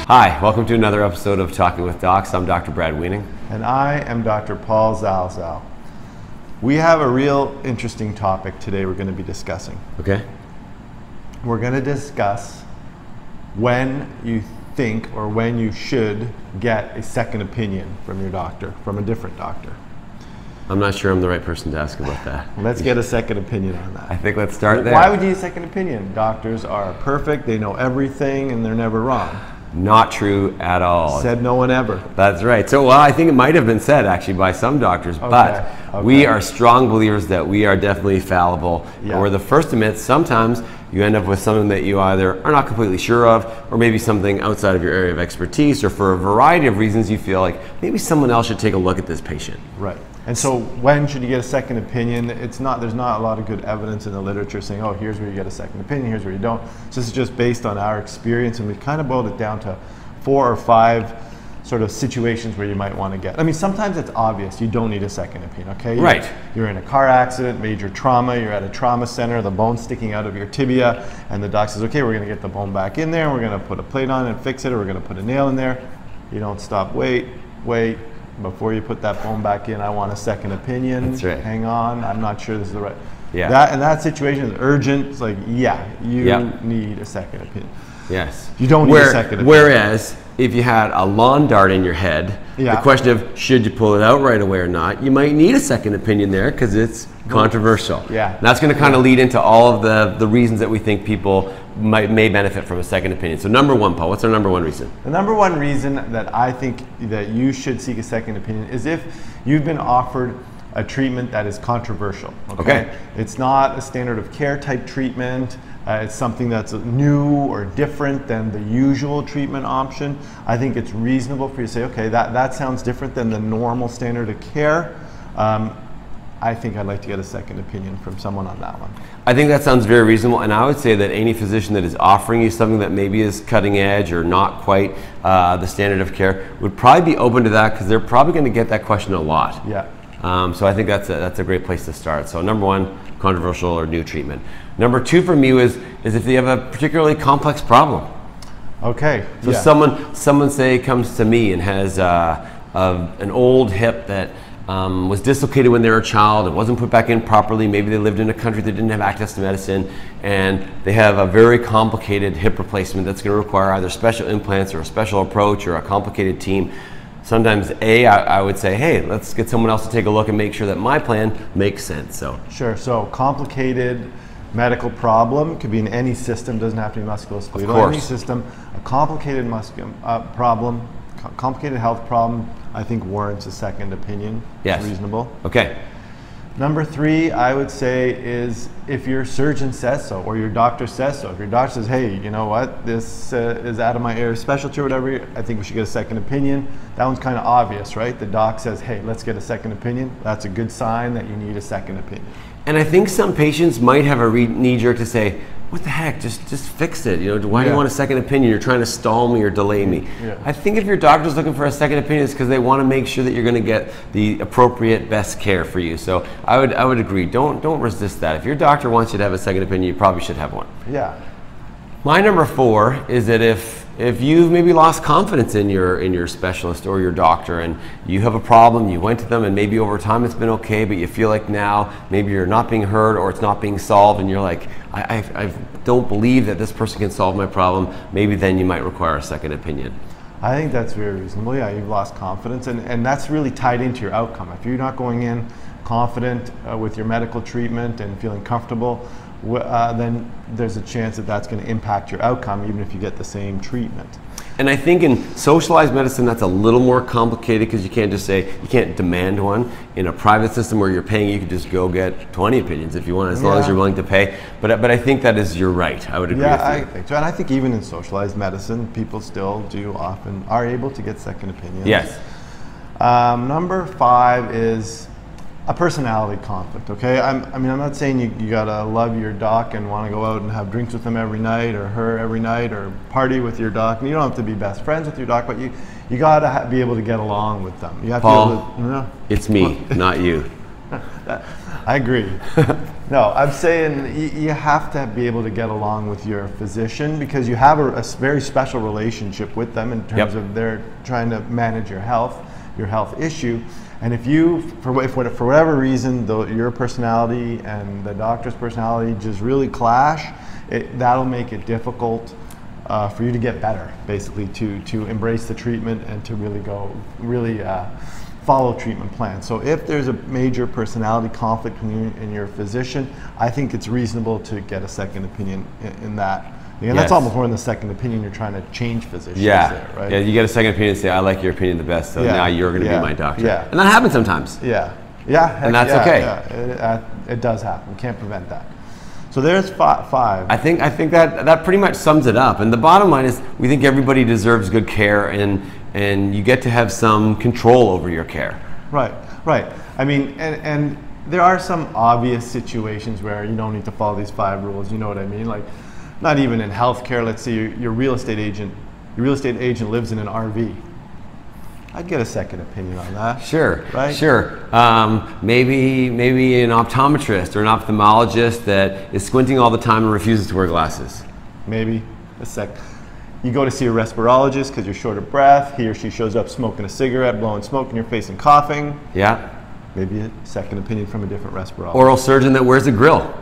Hi, welcome to another episode of Talking with Docs. I'm Dr. Brad Wiening. And I am Dr. Paul Zalzal. We have a real interesting topic today we're going to be discussing. Okay. We're going to discuss when you think or when you should get a second opinion from your doctor, from a different doctor. I'm not sure I'm the right person to ask about that. Let's get a second opinion on that. I think let's start there. Why would you need a second opinion? Doctors are perfect, they know everything, and they're never wrong. Not true at all. Said no one ever. That's right. So, well, I think it might have been said actually by some doctors, but we are strong believers that we are definitely fallible. Yeah. And we're the first to admit sometimes you end up with something that you either are not completely sure of, or maybe something outside of your area of expertise, or for a variety of reasons you feel like maybe someone else should take a look at this patient. Right. And so when should you get a second opinion? There's not a lot of good evidence in the literature saying, oh, here's where you get a second opinion, here's where you don't. So this is just based on our experience, and we've kind of boiled it down to 4 or 5 sort of situations where you might want to get. I mean, sometimes it's obvious you don't need a second opinion, okay? Right. You're in a car accident, major trauma, you're at a trauma center, the bone's sticking out of your tibia, and the doc says, okay, we're going to get the bone back in there, and we're going to put a plate on and fix it, or we're going to put a nail in there. You don't stop, wait. Before you put that bone back in, I want a second opinion. That's right. Hang on, I'm not sure this is the right. Yeah. That situation is urgent. It's like, yeah, you need a second opinion. Yes. You don't need a second opinion. Whereas, if you had a lawn dart in your head, the question of should you pull it out right away or not, you might need a second opinion there because it's controversial. Yeah. And that's going to kind of lead into all of the reasons that we think people may benefit from a second opinion. So number one, Paul, what's our number one reason? The number one reason that I think that you should seek a second opinion is if you've been offered a treatment that is controversial. Okay. It's not a standard of care type treatment. It's something that's new or different than the usual treatment option. I think it's reasonable for you to say, okay, that sounds different than the normal standard of care. I think I'd like to get a second opinion from someone on that one. I think that sounds very reasonable, and I would say that any physician that is offering you something that maybe is cutting edge or not quite the standard of care would probably be open to that because they're probably going to get that question a lot. Yeah. So I think that's a great place to start. So number one, controversial or new treatment. Number two for me is if they have a particularly complex problem. Okay. So someone say comes to me and has an old hip that was dislocated when they were a child. It wasn't put back in properly. Maybe they lived in a country that didn't have access to medicine, and they have a very complicated hip replacement that's going to require either special implants or a special approach or a complicated team. Sometimes I would say, hey, let's get someone else to take a look and make sure that my plan makes sense. So sure. So complicated medical problem could be in any system. Doesn't have to be musculoskeletal. Of course. Any system. A complicated problem, complicated health problem, I think warrants a second opinion. Yes. Reasonable. Okay. Number 3, I would say, is if your surgeon says so or your doctor says so. If your doctor says, hey, you know what, this is out of my area of specialty or whatever, I think we should get a second opinion. That one's kind of obvious, right? The doc says, hey, let's get a second opinion. That's a good sign that you need a second opinion. And I think some patients might have a knee-jerk to say, what the heck, just fix it. You know, why do you want a second opinion? You're trying to stall me or delay me. Yeah. I think if your doctor's looking for a second opinion, it's because they want to make sure that you're going to get the appropriate best care for you. So I would agree. Don't resist that. If your doctor wants you to have a second opinion, you probably should have one. Yeah. My number 4 is that if you've maybe lost confidence in your specialist or your doctor and you have a problem, you went to them and maybe over time it's been okay, but you feel like now maybe you're not being heard or it's not being solved and you're like, I don't believe that this person can solve my problem, maybe then you might require a second opinion. I think that's very reasonable. Yeah, you've lost confidence and that's really tied into your outcome. If you're not going in confident with your medical treatment and feeling comfortable, then there's a chance that that's going to impact your outcome even if you get the same treatment. And I think in socialized medicine that's a little more complicated because you can't just say, you can't demand one. In a private system where you're paying, you could just go get 20 opinions if you want, as long as you're willing to pay. But I think that is, you're right. I would agree with you. I think so. And I think even in socialized medicine, people still often are able to get second opinions. Yes. Number 5 is a personality conflict, okay? I mean, I'm not saying you gotta love your doc and want to go out and have drinks with him every night or her every night or party with your doc. You don't have to be best friends with your doc, but you gotta be able to get along with them. You have Paul, to be able to, it's me, not you. I agree. No, I'm saying you have to be able to get along with your physician because you have a very special relationship with them in terms of they're trying to manage your health issue. And if you, for whatever reason, your personality and the doctor's personality just really clash, that'll make it difficult for you to get better, basically, to embrace the treatment and to really follow treatment plans. So if there's a major personality conflict between you and your physician, I think it's reasonable to get a second opinion in that. And that's almost more than the second opinion. You're trying to change physicians there, right? Yeah, you get a second opinion and say, I like your opinion the best, so now you're going to be my doctor. Yeah. And that happens sometimes. Yeah. And that's okay. Yeah. It does happen. You can't prevent that. So there's five. I think that pretty much sums it up. And the bottom line is we think everybody deserves good care, and you get to have some control over your care. Right. I mean, and there are some obvious situations where you don't need to follow these 5 rules. You know what I mean? Like, not even in healthcare. Let's say your real estate agent lives in an RV. I'd get a second opinion on that. Sure, right? Sure. Maybe an optometrist or an ophthalmologist that is squinting all the time and refuses to wear glasses. Maybe a sec. You go to see a respirologist because you're short of breath. He or she shows up smoking a cigarette, blowing smoke in your face and coughing. Yeah. Maybe a second opinion from a different respirologist. Oral surgeon that wears a grill.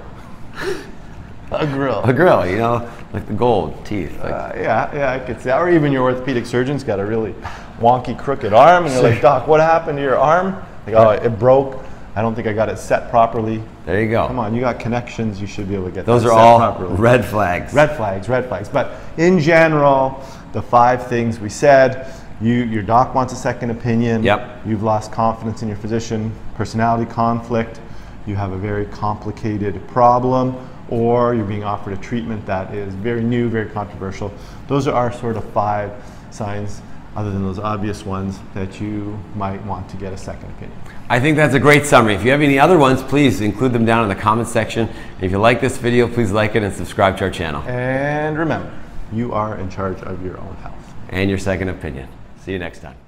A grill. A grill, you know, like the gold teeth. Yeah, I could see that. Or even your orthopedic surgeon's got a really wonky, crooked arm, and you're like, Doc, what happened to your arm? Like, oh, it broke. I don't think I got it set properly. There you go. Come on, you got connections. You should be able to get those that are set all properly. red flags. Red flags. But in general, the 5 things we said. Your doc wants a second opinion. Yep. You've lost confidence in your physician. Personality conflict. You have a very complicated problem. Or you're being offered a treatment that is very new, very controversial. Those are our sort of 5 signs, other than those obvious ones, that you might want to get a second opinion. I think that's a great summary. If you have any other ones, please include them down in the comments section. And if you like this video, please like it and subscribe to our channel. And remember, you are in charge of your own health. And your second opinion. See you next time.